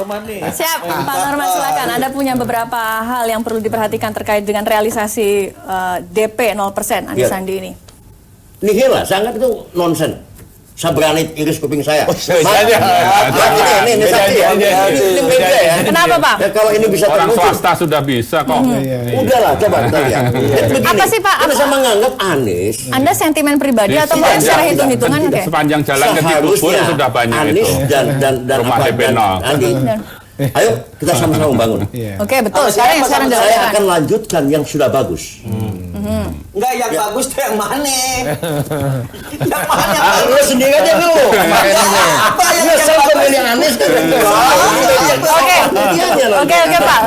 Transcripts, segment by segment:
manis. Siap, Pak Norman silakan. Anda punya beberapa hal yang perlu diperhatikan terkait dengan realisasi DP 0% Anies Sandi ini. Nihil lah, saya anggap itu nonsen. Saya berani iris kuping saya. Ini beda ya. Kenapa, Pak? Ya, kalau ini bisa orang terwujud, swasta sudah bisa kok. udahlah, coba kita lihat. Apa sih, Pak? Karena saya menganggap Anies Anda sentimen pribadi atau mungkin secara hitung-hitungan? Oke. Sepanjang jalan ke Cibubur sudah banyak Anies itu. dan Rumah apa, DP dan 0. Andi. Ayo kita sama-sama membangun. Oke, betul. Sekarang Saya dilakukan. akan lanjutkan yang sudah bagus. Enggak, yang bagus tuh yang mana? Yang mana? Lu sendiri aja lu. Apa yang Pemilihan Anies kan. Oke, Pak.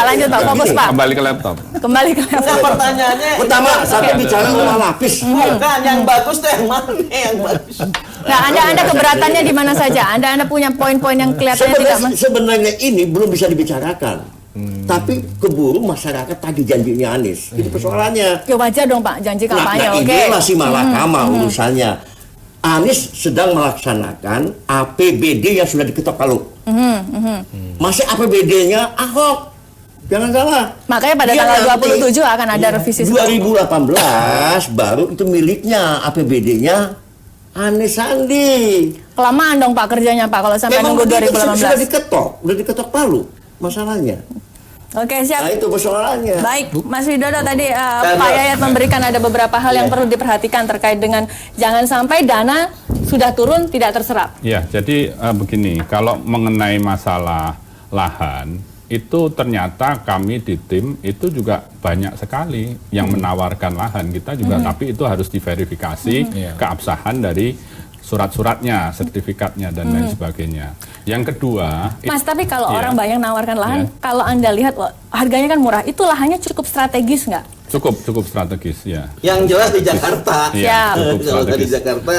Lanjut, Pak. Fokus, Pak. Kembali ke laptop. Kembali ke laptop. Pertanyaannya Pertama, satu bicara rumah lapis. bukan yang bagus tuh yang mana yang bagus? Nah, Anda keberatannya di mana saja? Anda punya poin-poin yang kelihatannya tidak Sebenarnya ini belum bisa dibicarakan. Tapi keburu masyarakat tadi janjinya Anies. Itu persoalannya. Ya wajar dong, Pak, janji kampanye. Nah, Oke. ini masih malakama urusannya. Anies sedang melaksanakan APBD yang sudah diketok palu. Masih APBD-nya Ahok. Jangan salah. Makanya pada Dia tanggal nanti 27 akan ada revisi 2018 baru itu miliknya APBD-nya Anies Sandi. Kelamaan dong, Pak, kerjanya, Pak, kalau sampai nunggu begitu, sudah 2018. diketok palu masalahnya. Oke, siap. Nah, itu persoalannya. Baik, Mas Widodo tadi Pak Yayat memberikan ada beberapa hal yang perlu diperhatikan terkait dengan jangan sampai dana sudah turun tidak terserap. Ya, jadi begini, kalau mengenai masalah lahan, itu ternyata kami di tim itu juga banyak sekali yang menawarkan lahan kita juga, tapi itu harus diverifikasi keabsahan dari surat-suratnya, sertifikatnya dan lain sebagainya. Yang kedua, Mas, tapi kalau iya. orang banyak nawarkan lahan, Iya. kalau Anda lihat wah, harganya kan murah, itu lahannya cukup strategis nggak? cukup strategis ya. Yang jelas di Jakarta. Siap. Cukup Kalau strategis. di Jakarta,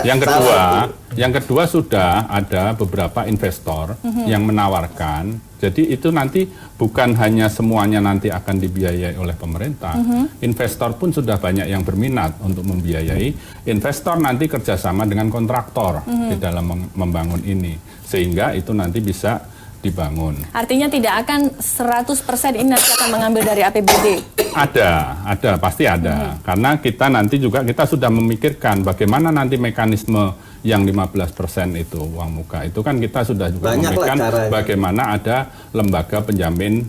Yang kedua sudah ada beberapa investor yang menawarkan. Jadi itu nanti bukan hanya semuanya nanti akan dibiayai oleh pemerintah. Investor pun sudah banyak yang berminat untuk membiayai. Investor nanti kerjasama dengan kontraktor di dalam membangun ini. Sehingga itu nanti bisa dibangun. Artinya tidak akan 100% ini nanti akan mengambil dari APBD. Ada, pasti ada. Karena kita nanti juga kita sudah memikirkan bagaimana nanti mekanisme yang 15% itu uang muka. Itu kan kita sudah juga memikirkan bagaimana ada lembaga penjamin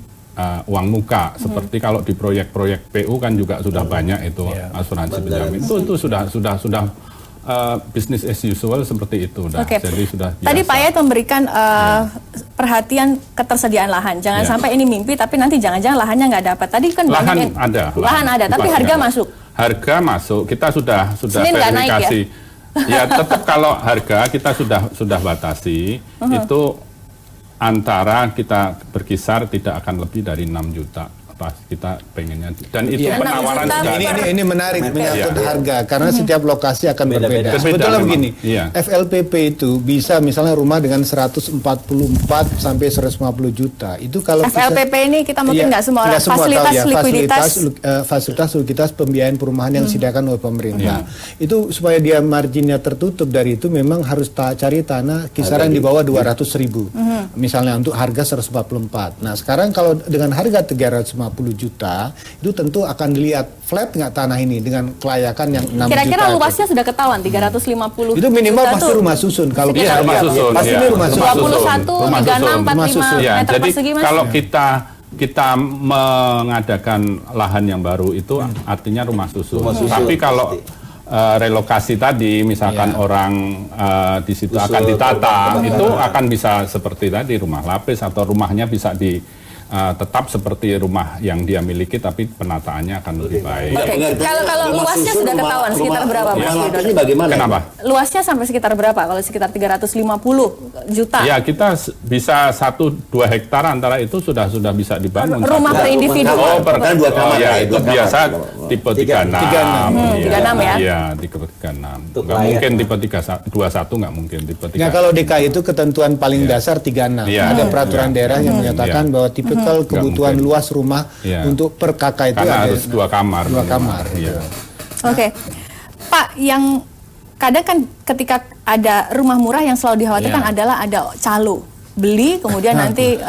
uang muka. Seperti kalau di proyek-proyek PU kan juga sudah banyak itu asuransi penjamin. Itu sudah business as usual seperti itu. Jadi sudah biasa. Tadi Pak Yayat memberikan perhatian ketersediaan lahan. Jangan sampai ini mimpi, tapi nanti jangan-jangan lahannya nggak dapat. Tadi kan lahan lahan ada, tapi harga masuk. Harga masuk. Kita sudah Senin verifikasi. Ya tetap kalau harga kita sudah batasi itu antara kita berkisar tidak akan lebih dari 6 juta. Kita pengennya dan itu penawaran ini menarik menyangkut harga karena setiap lokasi akan berbeda. Sebetulnya begini, FLPP itu bisa misalnya rumah dengan 144 sampai 150 juta. Itu kalau FLPP ini kita mungkin nggak semua orang fasilitas likuiditas fasilitas likuiditas pembiayaan perumahan yang disediakan oleh pemerintah. Itu supaya dia marginnya tertutup dari itu memang harus cari tanah kisaran di bawah 200.000. Misalnya untuk harga 144. Nah, sekarang kalau dengan harga 350 juta, itu tentu akan dilihat flat nggak tanah ini dengan kelayakan yang 6 juta. Kira-kira luasnya sudah ketahuan 350. Itu minimal pasti rumah susun. Kalau kita rumah susun, pasti ini rumah susun. 21, 36, 45 meter jadi persegi, Mas. kalau kita mengadakan lahan yang baru itu artinya rumah susun. Tapi kalau relokasi tadi, misalkan orang di situ akan ditata, itu akan bisa seperti tadi rumah lapis atau rumahnya bisa tetap seperti rumah yang dia miliki, tapi penataannya akan lebih baik. Kalau luasnya sudah ketahuan sekitar berapa, Mas Widodo? Ini bagaimana? Kenapa? Luasnya sampai sekitar berapa? Kalau sekitar 350 juta. Ya kita bisa 1-2 hektar antara itu sudah bisa dibangun. Rumah per individu. Per 2 kamar. Itu biasa tipe 36. 36 ya? Iya, tipe 36. Nggak mungkin tipe 21 nggak mungkin tipe 36. Nah, kalau DKI itu ketentuan paling dasar 36. Ada peraturan daerah yang menyatakan bahwa tipe kebutuhan luas rumah untuk per kakak itu karena ada harus 2 kamar. 2 kamar. Oke. Pak, yang kadang kan ketika ada rumah murah yang selalu dikhawatirkan adalah ada calo. beli kemudian nanti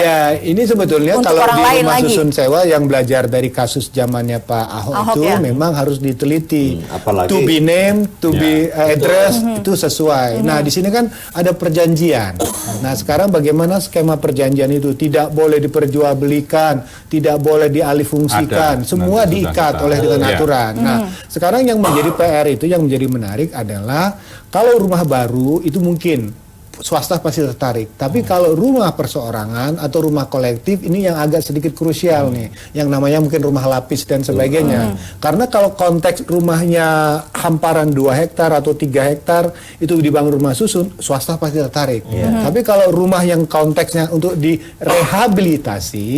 ya, ini sebetulnya untuk kalau orang di lain rumah lagi. susun sewa yang belajar dari kasus zamannya Pak Ahok itu ya? memang harus diteliti. Apalagi To be name, to be address itu sesuai. Nah, di sini kan ada perjanjian. Nah, sekarang bagaimana skema perjanjian itu? Tidak boleh diperjualbelikan, tidak boleh dialihfungsikan, semua nanti diikat sudah oleh dengan Iya. aturan. Nah, sekarang yang menjadi PR itu yang menjadi menarik adalah kalau rumah baru itu mungkin swasta pasti tertarik. Tapi kalau rumah perseorangan atau rumah kolektif ini yang agak sedikit krusial nih, yang namanya mungkin rumah lapis dan sebagainya. Karena kalau konteks rumahnya hamparan 2 hektar atau 3 hektar itu dibangun rumah susun, swasta pasti tertarik. Tapi kalau rumah yang konteksnya untuk direhabilitasi,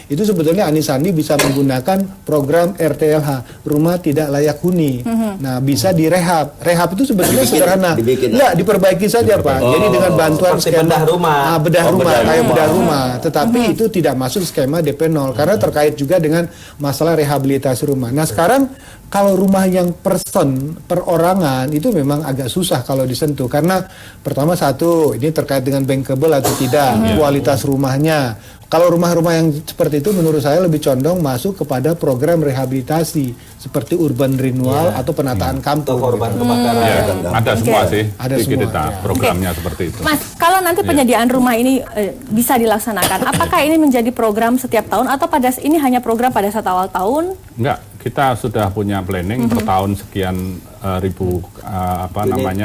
itu sebetulnya Anies Sandi bisa menggunakan program RTLH, rumah tidak layak huni. Nah, bisa direhab. Rehab itu sebetulnya sederhana. Enggak, diperbaiki saja, Pak. Jadi dengan bantuan seperti skema bedah rumah. bedah Oh, rumah bedah kayak rumah. bedah rumah, tetapi itu tidak masuk skema DP 0 karena terkait juga dengan masalah rehabilitasi rumah. Nah, sekarang kalau rumah yang perorangan itu memang agak susah kalau disentuh karena pertama satu ini terkait dengan bankable atau tidak, kualitas rumahnya. Kalau rumah-rumah yang seperti itu menurut saya lebih condong masuk kepada program rehabilitasi seperti urban renewal atau penataan kampung. Untuk korban gitu. kebakaran. Ya, ada semua Oke. sih Ada di semua, kita ya. programnya seperti itu. Mas, kalau nanti penyediaan rumah ini bisa dilaksanakan, apakah ini menjadi program setiap tahun atau ini hanya program pada saat awal tahun? Enggak, kita sudah punya planning per tahun sekian ribu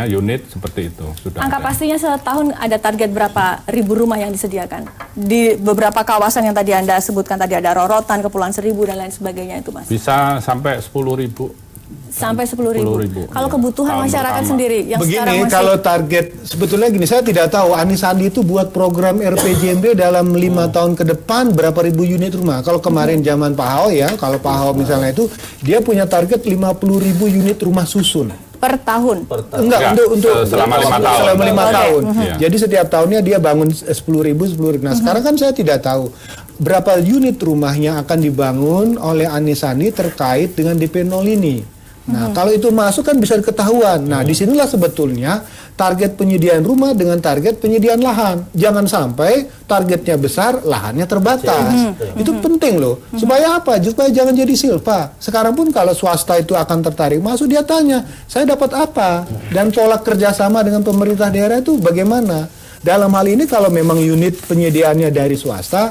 unit seperti itu sudah. Angka ada. pastinya setahun ada target berapa ribu rumah yang disediakan di beberapa kawasan yang tadi Anda sebutkan, tadi ada Rorotan, Kepulauan Seribu dan lain sebagainya itu, Mas. Bisa sampai 10.000. Sampai 10.000. Kalau ya. kebutuhan Tahun masyarakat pertama. sendiri yang sekarang Begini, masih kalau target sebetulnya gini, saya tidak tahu Anies Sandi itu buat program RPJMD dalam 5 tahun ke depan berapa ribu unit rumah. Kalau kemarin zaman Pak Ahok ya, kalau Pak Ahok misalnya itu dia punya target 50.000 unit rumah susun. per tahun. Enggak, untuk selama 5 tahun. Selama 5 Oke. tahun. Iya. Jadi setiap tahunnya dia bangun 10.000. Nah, sekarang kan saya tidak tahu berapa unit rumah yang akan dibangun oleh Anies Sandi terkait dengan DP 0 ini. Nah, kalau itu masuk kan bisa ketahuan. Nah, disinilah sebetulnya target penyediaan rumah dengan target penyediaan lahan. Jangan sampai targetnya besar, lahannya terbatas. Itu penting loh. Supaya apa? Supaya jangan jadi silpa. Sekarang pun kalau swasta itu akan tertarik masuk, dia tanya, saya dapat apa? Dan pola kerjasama dengan pemerintah daerah itu bagaimana? Dalam hal ini kalau memang unit penyediaannya dari swasta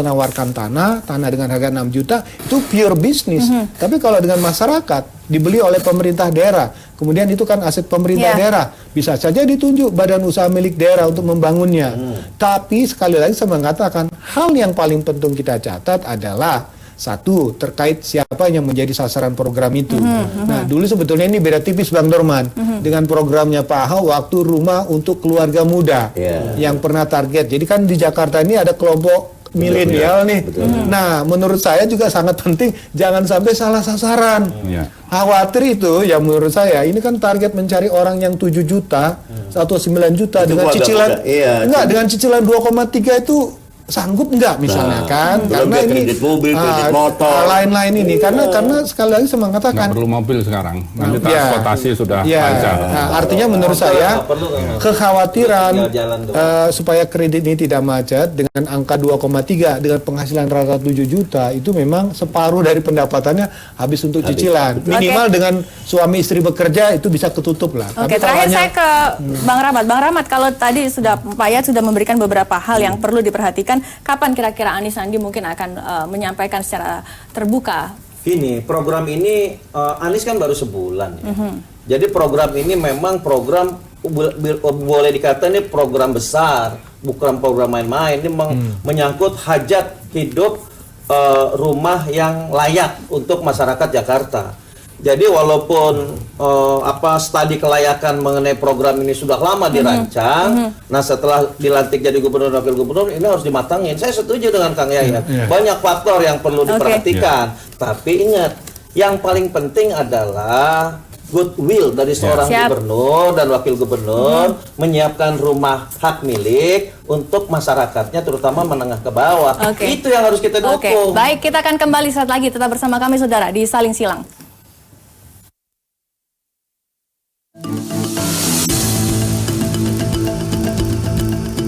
nawarkan tanah dengan harga 6 juta, itu pure bisnis. Tapi kalau dengan masyarakat, dibeli oleh pemerintah daerah, kemudian itu kan aset pemerintah daerah, bisa saja ditunjuk badan usaha milik daerah untuk membangunnya. Tapi sekali lagi saya mengatakan, hal yang paling penting kita catat adalah satu, terkait siapa yang menjadi sasaran program itu. Nah, dulu sebetulnya ini beda tipis Bang Dorman dengan programnya Pak Ahok waktu rumah untuk keluarga muda yang pernah target. Jadi kan di Jakarta ini ada kelompok milenial nih. Nah, menurut saya juga sangat penting jangan sampai salah sasaran. Khawatir itu ya menurut saya, ini kan target mencari orang yang 7 juta atau 9 juta Itu dengan cicilan enggak, dengan cicilan 2,3 itu sanggup enggak misalnya kan, karena ini kredit mobil, kredit motor, lain-lain ini karena sekali lagi saya mengatakan nggak perlu mobil sekarang, nanti transportasi sudah lancar. Nah, artinya menurut saya kekhawatiran supaya kredit ini tidak macet dengan angka 2,3 dengan penghasilan rata 7 juta itu memang separuh dari pendapatannya habis untuk cicilan. Minimal dengan suami istri bekerja itu bisa ketutup lah. Oke, terakhir saya ke Bang Rahmat. Bang Rahmat, kalau tadi Pak Yayat sudah memberikan beberapa hal yang perlu diperhatikan, kapan kira-kira Anies Sandi mungkin akan menyampaikan secara terbuka? Gini, program ini Anies kan baru sebulan ya. Jadi program ini memang program boleh dikatakan ini program besar, bukan program main-main. Ini menyangkut hajat hidup rumah yang layak untuk masyarakat Jakarta. Jadi walaupun studi kelayakan mengenai program ini sudah lama dirancang, nah setelah dilantik jadi gubernur dan wakil gubernur ini harus dimatangin. Saya setuju dengan Kang Yayat. Banyak faktor yang perlu diperhatikan. Tapi ingat, yang paling penting adalah goodwill dari seorang gubernur dan wakil gubernur menyiapkan rumah hak milik untuk masyarakatnya, terutama menengah ke bawah. Itu yang harus kita dukung. Baik, kita akan kembali saat lagi. Tetap bersama kami, saudara, di Saling Silang.